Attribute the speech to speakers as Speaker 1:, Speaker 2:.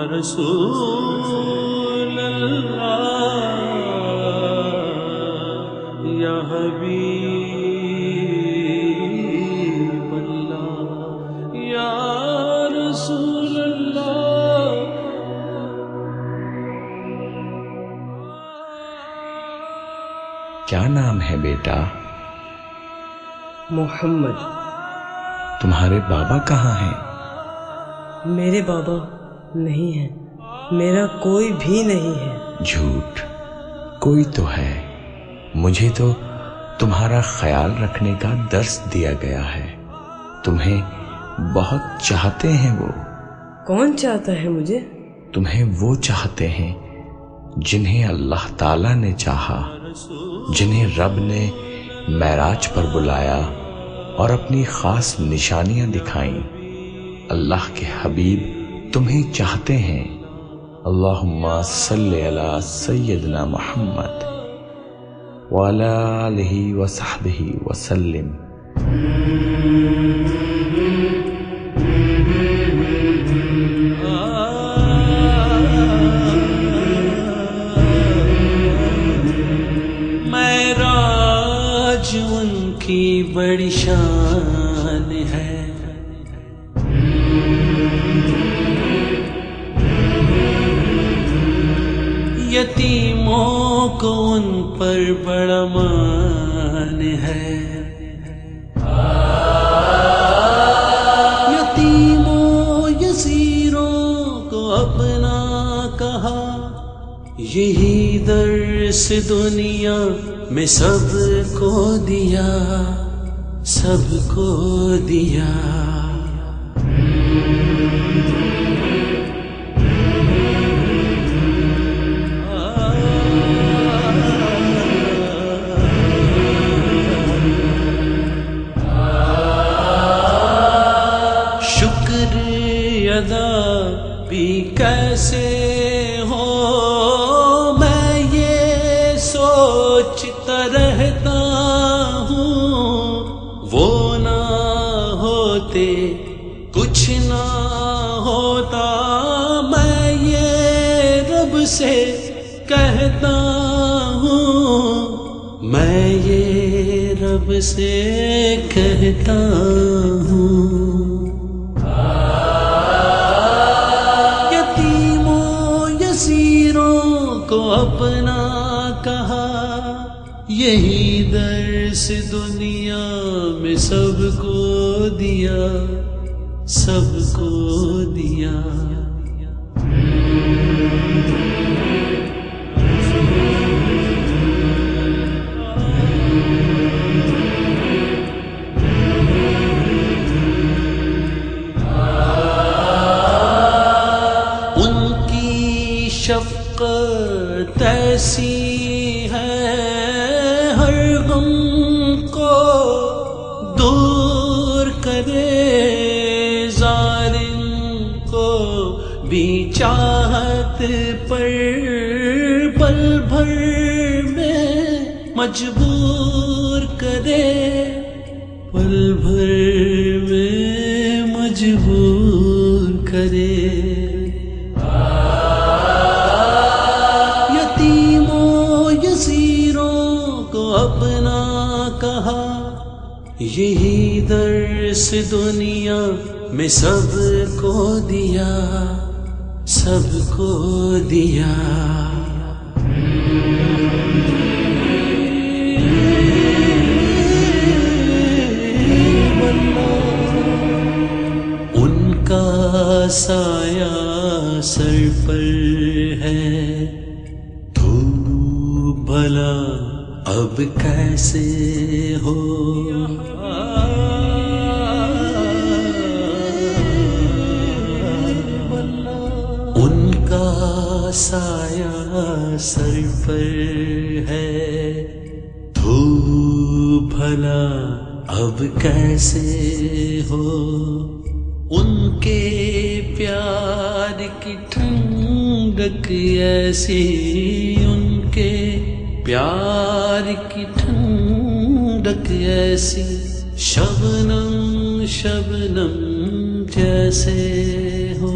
Speaker 1: رسول اللہ یا حبیب اللہ یا رسول اللہ.
Speaker 2: کیا نام ہے بیٹا؟
Speaker 3: محمد.
Speaker 2: تمہارے بابا کہاں ہیں؟
Speaker 3: میرے بابا نہیں ہیں، میرا کوئی بھی نہیں ہے.
Speaker 2: جھوٹ، کوئی تو ہے. مجھے تو تمہارا خیال رکھنے کا درس دیا گیا ہے. تمہیں بہت چاہتے ہیں وہ.
Speaker 3: کون چاہتا ہے مجھے؟
Speaker 2: تمہیں وہ چاہتے ہیں جنہیں اللہ تعالیٰ نے چاہا، جنہیں رب نے معراج پر بلایا اور اپنی خاص نشانیاں دکھائیں. اللہ کے حبیب تمہیں چاہتے ہیں. اللہم صلی علی سیدنا محمد وعلی آلہ وصحبہ وسلم.
Speaker 1: معراج ان کی بڑی شان ہے، یتیموں کو ان پر بڑا مان ہے. یتیموں یسیروں کو اپنا کہا، یہی درس دنیا میں سب کو دیا، سب کو دیا. شکر ادا بھی کیسے ہو، میں یہ سوچتا رہتا ہوں. وہ نہ ہوتے کچھ نہ ہوتا، میں یہ رب سے کہتا ہوں، میں یہ رب سے کہتا ہوں. کو اپنا کہا، یہی درس دنیا میں سب کو دیا، سب کو دیا. ان کی شفقت ایسی ہے، ہر غم کو دور کرے. ظالم کو بھی چاہت پر پل بھر میں مجبور کرے، پل بھر میں مجبور کرے. اپنا کہا، یہی درس دنیا میں سب کو دیا، سب کو دیا. ان کا سایہ سر پر ہے، تو بھلا اب کیسے ہو. ان کا سایہ سر پر ہے، تو بھلا اب کیسے ہو. ان کے پیار کی ٹھنڈک ایسی، ان کے پیار کی ٹھنڈک ایسی، شبنم شبنم جیسے ہو،